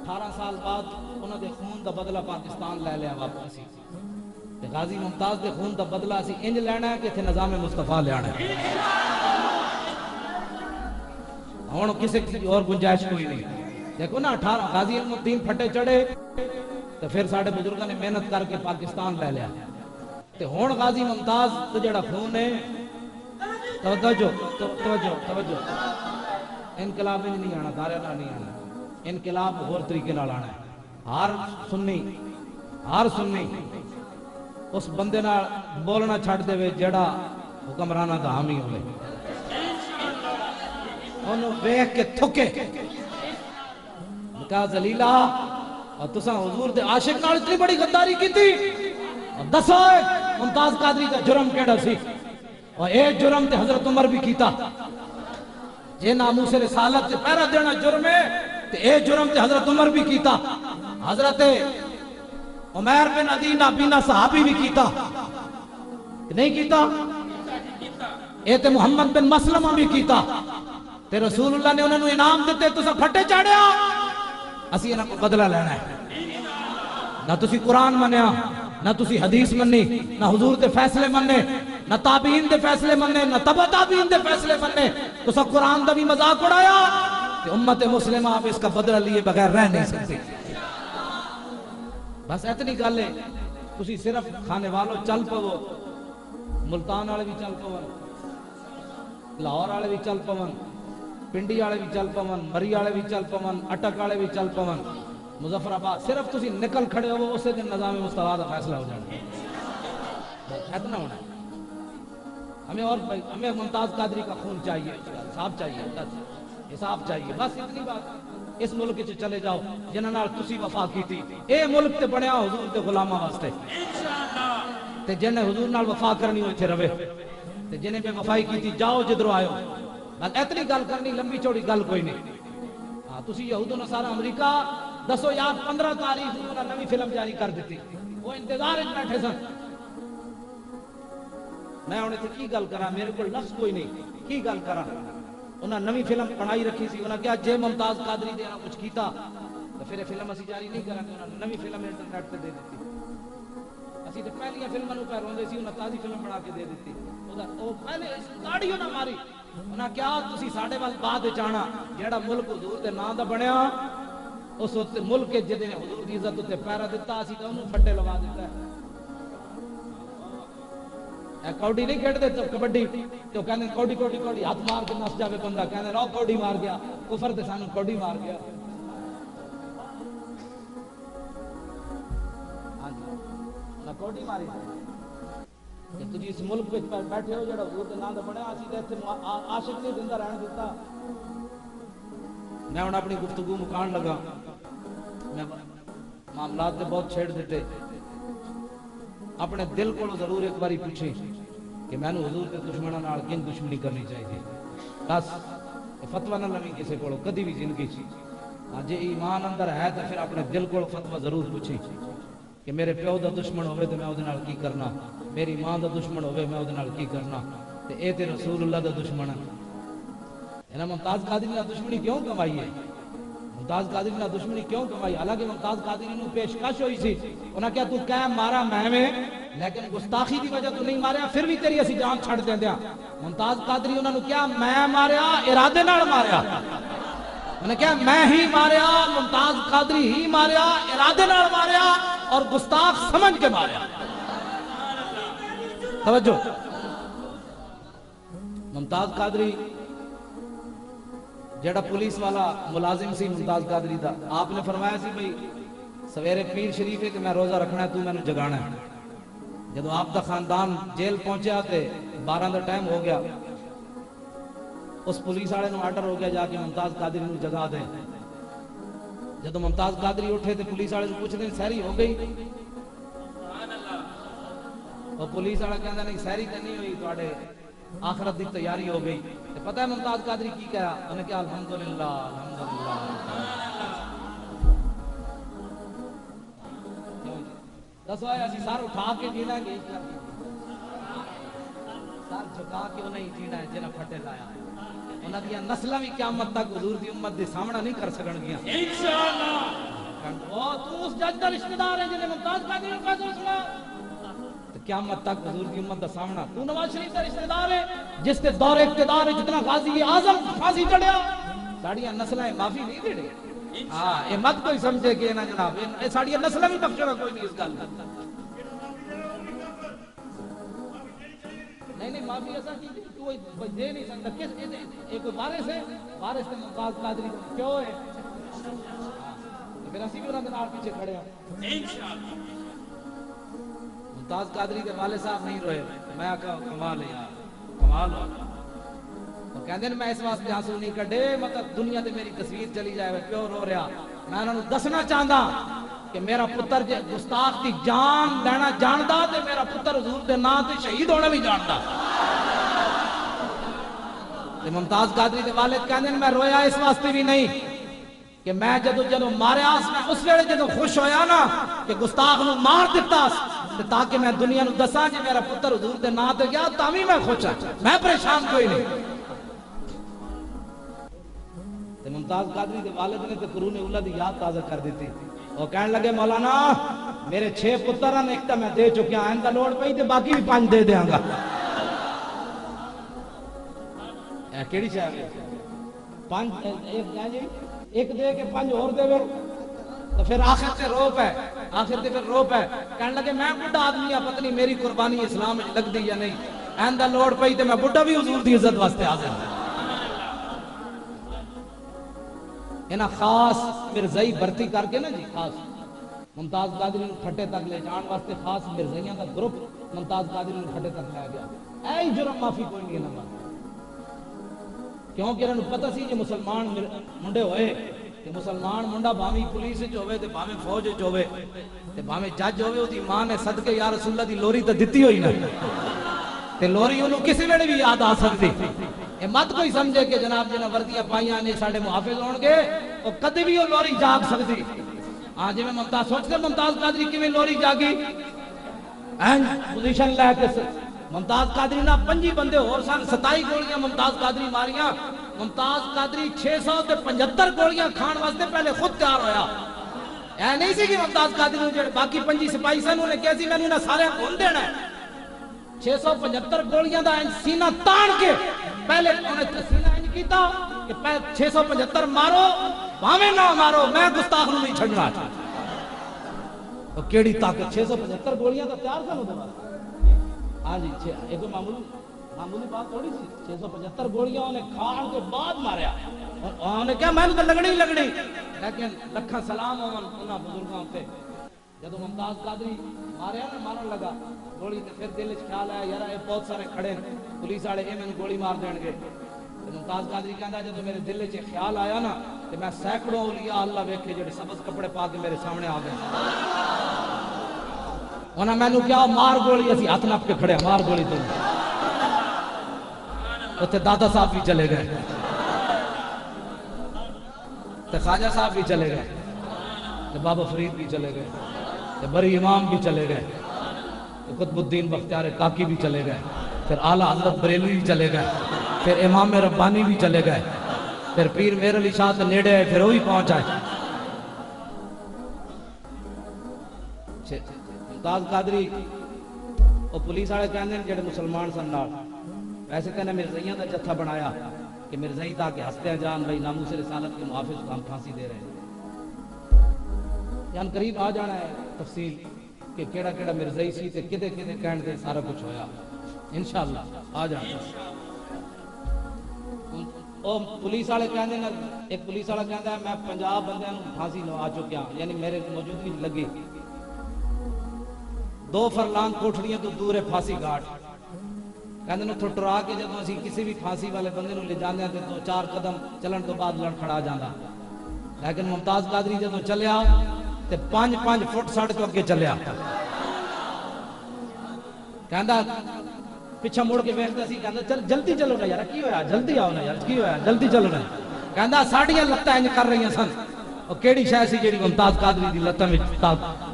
18 سال بعد انہوں دے خون دا بدلہ پاکستان لے لیا واپس تے غازی ممتاز دے خون دا بدلہ اسی انج لینا ہے کہ اتنے نظام مصطفیٰ لے آنا ہے ہوں کسی کی اور گنجائش کوئی نہیں دیکھو نا 18 غازی علم الدین پھٹے چڑھے تو پھر ساڑھے بزرگوں نے محنت کر کے پاکستان لے لیا تے ہون غازی ممتاز تو جڑا خون ہے توجہ انقلاب نہیں آنا دارے نہ نہیں آنا انقلاب اور طریقے نال آنا ہے ہر سنی اس بندے نال بولنا چھڑ دے وے جڑا حکمرانہ دا حامی ہوئے انہوں بیک کے تھکے کہا زلیلہ اور تساں حضور دے عاشق نال اتنی بڑی غداری کی تھی اور دسو ممتاز قادری کا جرم کیڑا سی اور ایک جرم تے حضرت عمر بھی کیتا جے ناموس رسالت تے پہرا دینا جرم ہے تے ایک جرم تے حضرت عمر بھی کیتا حضرت عمیر بن عدی نابینا صحابی بھی کیتا نہیں کیتا اے تے محمد بن مسلمہ بھی کیتا تے رسول اللہ نے انہوں نے انعام دیتے تو سب پھٹے چاڑیا اسی انہوں کو بدلہ لینا ہے نہ تسی قرآن منیا نہ تسی حدیث منی نہ حضور دے فیصلے مننے نہ تابعین دے فیصلے مننے نہ تبع تابعین دے فیصلے مننے تو سب قرآن دا بھی مذاق اڑایا کہ امت مسلمہ آپ اس کا بدلہ لیے بغیر رہ نہیں سکتے بس اتنی گل ہے تسی صرف کھانے والوں چل پو ملتان والے بھی چل پون لاہور والے بھی چل پون پنڈی والے بھی چل پون مری والے بھی چل پون اٹک والے بھی چل پون مظفر آباد صرف تسی نکل کھڑے ہو اسے دن نظام مصطفیٰ کا فیصلہ ہو جانا اتنا ہونا ہے ہمیں ممتاز قادری کا خون چاہیے حساب چاہیے حساب چاہیے بس اتنی بات اس ملک سے چلے جاؤ جنہاں نال تسی وفا کی تھی اے ملک تے بنیا حضور دے غلاماں واسطے تے جنہیں حضور نال وفا کرنی ہوئے تھے روے تے جنہیں بے وفائی کی تھی جاؤ جدرو آئے ہو بس اتنی گل کرنی لمبی چوڑی گل کوئی نہیں ہاں تسی یہود و نصارہ امریکہ دسو یار 15 تاریخ انہوں نے نوی فلم جاری کر دیتی وہ انتظار اچھ بیٹھے سن میں انہیں تھے کی گل کرا میرے کو لفظ کوئی نہیں کی گل کرا انہوں نے نوی فلم بنائی رکھی سی انہوں نے کیا جے ممتاز قادری دینا کچھ کیتا تو پھر فلم اسی جاری نہیں کرا کہ انہوں نے نوی فلم انٹرنیٹ پہ دے دیتی اسی تو پہلی فلم انہوں پہ روندے سی انہوں نے تازی فلم بنا کے دے دیتی وہ پہلے گاڑیوں نہ ماری انہوں نے کیا تسی ساڑھے وقت بعد چاہنا جیڑا ملک حضور دے نام دا بنیا اس ملک کے جدے حضور دی عزت تے پیرا دیتا اسی تو انہوں پھٹے لگا دیتا ہے کوڑی نہیں کھیڑ دیتے کبڈی تو کہنے کوڑی کوڑی کوڑی ہاتھ مار کے نس جاوے بندہ کہنے رو کوڑی مار گیا کفر تے سانو کوڑی مار گیا نہ کوڑی ماری کہ تجھے اس ملک پہ بیٹھے ہو جڑا حضور دے نام دا بنیا اسی تے عاشق نہیں زندہ رہن دیتا میں انہوں اپنی گفتگو مکان لگا میں معاملات دے بہت چھیڑ دیتے اپنے دل کو ضرور ایک باری پوچھیں کہ میں نے حضور کے دشمنوں نال کن دشمنی کرنی چاہیے بس فتوہ نہ لگی کسی کو کدی بھی زندگی چی جے ایمان اندر ہے تو پھر اپنے دل کو فتوہ ضرور پوچھیں کہ میرے پیو دا دشمن ہوئے تو میں او دے نال کی کرنا میری ماں دا دشمن ہوئے میں او دے نال کی کرنا تے اے تے رسول اللہ دا دشمن ہے انہاں ممتاز قادری نے دشمنی کیوں کمائی ہے ممتاز قادری نے دشمنی کیوں کمائی حالانکہ ممتاز قادری نے پیشکش ہوئی سی انہاں کیا تو کہہ مارا میں لیکن گستاخی دی وجہ تو نہیں ماریا پھر بھی تیری اسی جان چھڑ دیں دیا ممتاز قادری انہوں نے کیا میں ماریا ارادے نال ماریا انہوں نے کیا میں ہی ماریا ممتاز قادری ہی ماریا ارادے نال ماریا اور گستاخ سمجھ کے ماریا توجہ ممتاز قادری جڑا پولیس والا ملازم سی ممتاز قادری دا آپ نے فرمایا سی بھئی سویرے پیر شریف ہے کہ میں روزہ رکھنا ہے تو میں نے جگانا ہے جدو آپ دا خاندان جیل پہنچے آتے 12 دا ٹائم ہو گیا اس پولیس والے نو آرڈر ہو گیا جا کے ممتاز قادری نو جگا دے جدو ممتاز قادری اٹھے تے پولیس والے پوچھ دیں سہری ہو گئی اور پولیس والا کہندا نہیں سہری تے نہیں ہوئی تواڈے آخرت دی تیاری ہو گئی پتہ ہے ممتاز قادری کی کہا انہوں نے کہا الحمدللہ دسو آیا اسی سار اٹھا کے جینا گے سار جھکا کے انہیں جینا ہے جنہ پھٹے لایا انہوں نے کہا نسلہ بھی قیامت تک حضور دی امت دے سامنا نہیں کر سکن گیا انشاءاللہ او تو اس جج کا رشتہ دار ہے جنہیں ممتاز قادری کا فیصلہ سنا، تو قیامت تک حضور کی امت کا سامنا تو نواز شریف کا رشتہ دار ہے جس کے دور اقتدار ہے جتنا غازی اعظم پھانسی چڑھیا، ساڑیاں نسلیں معافی نہیں دے رہے۔ ہاں یہ مت کوئی سمجھے کہ نا جناب یہ ساڑیاں نسلیں بھی بخشے گا کوئی نہیں اس گل نہیں معافی ایسا کی کوئی دے نہیں سکتا، کس ایک کوئی وارث ہے، وارث سے ممتاز قادری کیوں ہے، پھر اسی بھی انہوں نے پیچھے کھڑے ہیں۔ ممتاز قادری کے والد صاحب نہیں روئے، میں آقا کمال ہے یار کمال ہو، وہ کہندے ہیں میں اس واسطے آنسو نہیں کڈے مطلب دنیا تے میری تصویر چلی جائے پیو رو رہا، میں انہوں نے دسنا چاہتا کہ میرا پتر جے گستاخ دی جان لینا جاندا تے میرا پتر حضور دے نام تے شہید ہونا بھی جاندا۔ تے ممتاز قادری دے والد کہندے ہیں میں رویا اس واسطے بھی نہیں کہ میں جدو ماریا اس ویلے جدو خوش ہویا نا کہ گستاخ نو مار دیتا تاکہ میں دنیا نو دساں کہ میرا پتر حضور دے نام تے گیا تاوی میں خوش ہاں، میں پریشان کوئی نہیں۔ تے ممتاز قادری دے والد نے تے قرون اولا دی یاد تازہ کر دیتی، وہ کہنے لگے مولانا میرے 6 پتران ایک تا میں دے چکیا آئندہ لوڑ پئی تے باقی بھی 5 دے دیاں گا۔ اے کیڑی چاہے 5 ایک دے کے 5 اور دے تو پھر آخر تے روپ ہے، آخر تے پھر روپ ہے، کہنے لگے میں بڑھا آدمی ہاں پتہ نہیں میری قربانی اسلام میں لگ دی یا نہیں، آئندہ لوڑ پئی تے میں بڑھا بھی حضور دی عزت واسطے حاضر ہوں۔ انہاں خاص مرزائی بھرتی کر کے نا جی خاص ممتاز قادری نے پھٹے تک لے جان واسطے خاص مرزائیاں کا گروپ ممتاز قادری نے پھٹے تک لے گیا، اے جرم معافی کوئی نہیں ہے نا، کیونکہ انہوں نے پتہ سی کہ مسلمان منڈے ہوئے کہ مسلمان منڈا باویں پولیس وچ ہوئے تے باویں فوج وچ ہوئے تے باویں جج ہوئے اودی ماں نے صدقے یا رسول اللہ دی لوری تے دتی ہوئی نا تے لوری انہوں کسی ویلے بھی یاد آ سکتی، اے مت کوئی سمجھے کہ جناب جنہاں وردیاں پائیاں نے ساڈے محافظ ہون گے او کدی بھی وہ لوری جاگ سکتی۔ ہاں جی میں ممتاز سوچ کر ممتاز قادری کیویں لوری جاگی این پوزیشن لے کے ممتاز قادری نہ 5 بندے اور سن 27 گولیاں ممتاز قادری ماریاں، ممتاز قادری 675 گولیاں کھان واسطے پہلے خود تیار ہویا، اے نہیں سی کہ ممتاز قادری جڑے باقی 5 سپاہی سن انہیں کہسی میں نے سارے کھول دینا ہے، 675 گولیاں دا سینہ تان کے پہلے انہیں سینہ انج کیتا کہ 675 مارو بھاویں نہ مارو میں گستاخ نو نہیں چھڑنا تو کیڑی طاقت 675 گولیاں تو تیار سن ہوتے بات۔ ہاں جی ایک معمولی بات تھوڑی سی 675 گولیاں انہیں کھان کے بعد ماریا اور انہیں کہا میں نے تو لگنی ہی لگنی، لیکن لکھاں سلام انہاں بزرگاں پہ جدو ممتاز قادری ماریا نا مارن لگا گولی تے پھر دل وچ خیال آیا یار اے بہت سارے کھڑے پولیس والے اے مینوں گولی مار دین گے، تے ممتاز قادری کہندا جدو میرے دل وچ خیال آیا نا تے میں سینکڑوں اولیاء اللہ ویکھے جڑے سبز کپڑے پا کے میرے سامنے آ گئے، انہاں مینوں کیا مار گولی، اسی ہاتھ نپ کے کھڑے مار گولی تے اوتھے دادا صاحب بھی چلے گئے تے خواجہ صاحب بھی چلے گئے تے بابا فرید بھی چلے گئے تے بری امام بھی چلے گئے تے قطب الدین بختیار کاکی بھی چلے گئے، پھر اعلیٰ حضرت بریلوی بھی چلے گئے، پھر امام ربانی بھی چلے گئے، پھر پیر میر علی شاہ تے نیڑے آئے پھر وہی پہنچ آئے۔ ممتاز قادری وہ پولیس والے کہندے ہیں جڑے مسلمان سن نال ویسے کہنے مرزائیاں دا جتھا بنایا کہ مرزائی تاکہ ہستے جان بھائی ناموس رسالت کے محافظ کو ہم پھانسی دے رہے ہیں، یعنی قریب آ جانا ہے تفصیل کہ کیڑا کیڑا مرزائی سی تے کدے کدے کہن تے سارا کچھ ہویا انشاءاللہ آ جانا۔ او پولیس والے کہندے نا ایک پولیس والا کہندا ہے میں 50 بندیاں نوں پھانسی لوا چکیا یعنی میرے موجودگی لگی 2 فرلانگ کوٹھڑیاں تو دور ہے پھانسی گھاٹ، کہندے نے ٹھٹرا کے جدوں اسی کسی بھی پھانسی والے بندے نوں لے جاندے تے 2-4 قدم چلن تو بعد لڑ کھڑا جاندا، لیکن ممتاز قادری جدوں چلیا تے 5-5 فٹ سڑک اگے چلیا، کہندا پیچھے مڑ کے ویکھدا سی کہندا چل جلدی چلو نا یار کی ہویا جلدی آؤ نا یار کی ہویا جلدی چلو نا، کہندا ساڈیاں لتاں انج کر رہیاں سن او کیڑی شے سی جیڑی ممتاز قادری دی لتاں وچ طاقت،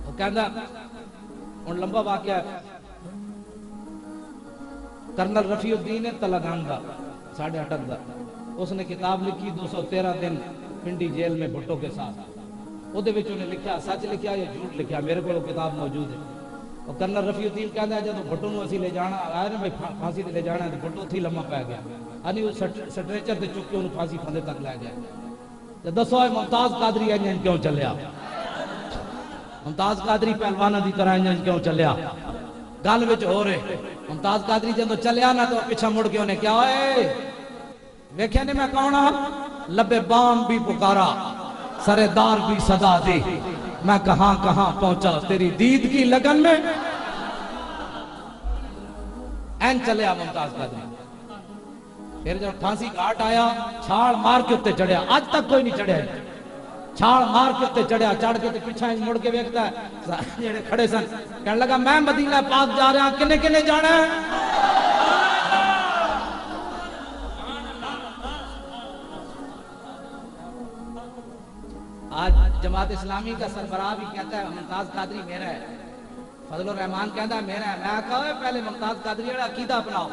او کہندا ہن لمبا واقعہ ہے کرنل رفیع الدین تلگان دا 8.5 دا اس نے کتاب لکھی 213 دن پنڈی جیل میں بھٹو کے ساتھ. وہ نے لکھا سچ لکھا یا جھوٹ لکھا, میرے کو کتاب موجود ہے. اور کرنل رفیع الدین کہتا ہے جب بھٹو نو اسی لے جانا آیا نا بھائی پھانسی تے لے جانا ہے, بھٹو تھی لمحہ پی گیا, یعنی وہ سٹریچر تے چک کے انہوں پھانسی پھندے تک لے گیا. تو دسو ممتاز قادری انجن کیوں چلیا؟ ممتاز قادری پہلوانہ دی طرح انجن کیوں چلیا؟ گل وچ ہو رہے ممتاز قادری جب چلیا نا تو پیچھا مڑ کے انہیں کیا ہوئے ویکھیا نے میں کون ہاں؟ لبے بام بھی پکارا سرے دار بھی صدا دی, میں کہاں کہاں پہنچا تیری دید کی لگن میں. این چلیا ممتاز قادری. پھر جب پھانسی گھاٹ آیا چھاڑ مار کے اتے چڑھیا, آج تک کوئی نہیں چڑھیا, چھاڑ مار کے اتے چڑھیا, چڑھ کے پیچھا مڑ کے ویکھتا ہے جڑے کھڑے سن کہنے لگا میں مدینہ پاک جا رہا, کنے کنے جانا ہے؟ آج جماعت اسلامی کا سربراہ بھی کہتا ہے ممتاز قادری میرا ہے, فضل الرحمان کہتا ہے میرا ہے. میں کہا ہے پہلے ممتاز قادری جڑا عقیدہ اپناؤ.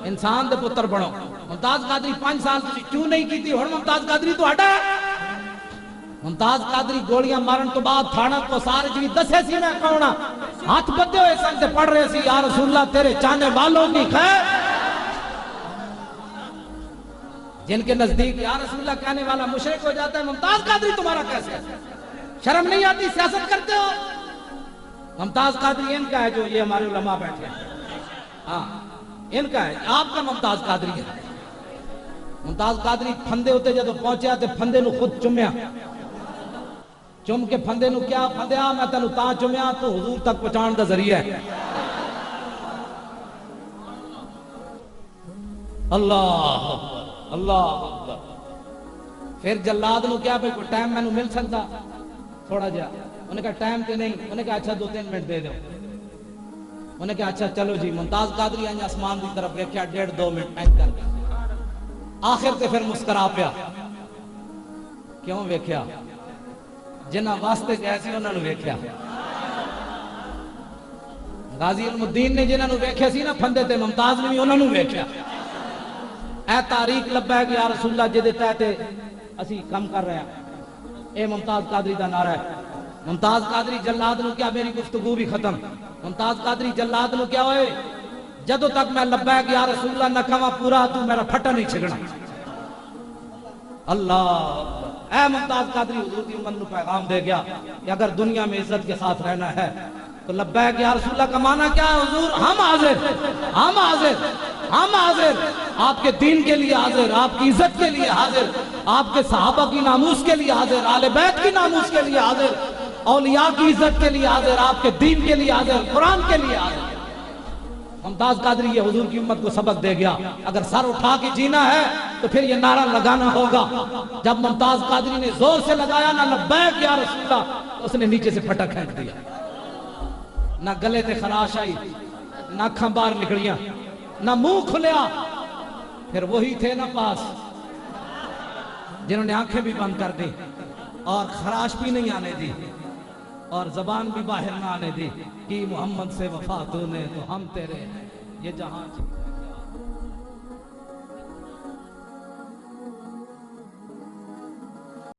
انسان دے پتر بنو. ممتاز قادری 5 سال کیوں نہیں کی تھی, ہن ممتاز قادری تو ہٹا. ممتاز قادری گولیاں مارن تو بعد تھانہ کو سارے جی دسے سی میں کہنا ہاتھ بدے ہوئے سن سے پڑھ رہے سی یا رسول اللہ تیرے چاہنے والوں کی خیر. جن کے نزدیک یا رسول اللہ کہنے والا مشرک ہو جاتا ہے, ممتاز قادری تمہارا کیسے ہے؟ شرم نہیں آتی سیاست کرتے ہو؟ ممتاز قادری ان کا ہے جو یہ ہمارے علماء بیٹھے ہیں, ہاں ان کا ہے, آپ کا ممتاز قادری ہے. ممتاز قادری پھندے ہوتے جب پہنچیا تو پھندے نو خود چمیا, چم کے پھندے نو کیا پھندیا میں تینو تاں چمیا تو حضور تک پہنچان دا ذریعہ ہے. اللہ اللہ اکبر. پھر جلاد نو کیا بھئی کوئی ٹائم میں نو مل سکتا تھوڑا جا, انہیں کہا ٹائم تے نہیں, انہیں کہا اچھا 2-3 منٹ دے دو. انہیں کہا اچھا چلو جی. ممتاز قادری آئیں آسمان دی طرف دیکھیا 1.5-2 منٹ اینج کر کے آخر تے پھر مسکرا پیا. کیوں ویکھیا؟ جنہ واسطے گئے سی انہوں نے ویکھیا. غازی علم الدین نے جنہوں نے ویکھیا سی نا پھندے تے, ممتاز نے بھی انہوں نے ویکھیا. اے تاریخ لبا ہے کہ یا رسول اللہ جدے تحتے اسی کم کر رہے ہیں, اے ممتاز قادری دا نعرہ ہے. ممتاز قادری جلاد نو کیا میری گفتگو بھی ختم. ممتاز قادری جلاد نو کیا ہوئے جدو تک میں لبا ہے کہ یا رسول اللہ نہ کھوا پورا تو میرا پھٹا نہیں چھگنا. اللہ اے ممتاز قادری حضور دی امت نو پیغام دے گیا کہ اگر دنیا میں عزت کے ساتھ رہنا ہے تو لبیک یا رسول اللہ کا معنی کیا ہے حضور؟ ہم حاضر, ہم حاضر, ہم حاضر, آپ کے دین کے لیے حاضر, آپ کی عزت کے لیے حاضر, آپ کے صحابہ کی ناموس کے لیے حاضر, آل بیت کی ناموس کے لیے حاضر, اولیاء کی عزت کے لیے حاضر, آپ کے دین کے لیے حاضر, قرآن کے لیے حاضر. ممتاز قادری یہ حضور کی امت کو سبق دے گیا اگر سر اٹھا کے جینا ہے تو پھر یہ نعرہ لگانا ہوگا. جب ممتاز قادری نے زور سے لگایا نہ لبیک یا رسول اللہ, اس نے نیچے سے پھٹا کھینچ دیا. نہ گلے تے خراش آئی, نہ آنکھاں باہر نکلیاں, نہ منہ کھلیا. پھر وہی تھے نا پاس جنہوں نے آنکھیں بھی بند کر دی اور خراش بھی نہیں آنے دی اور زبان بھی باہر نہ آنے دی کہ محمد سے وفا تو نے تو ہم تیرے ہیں یہ جہاں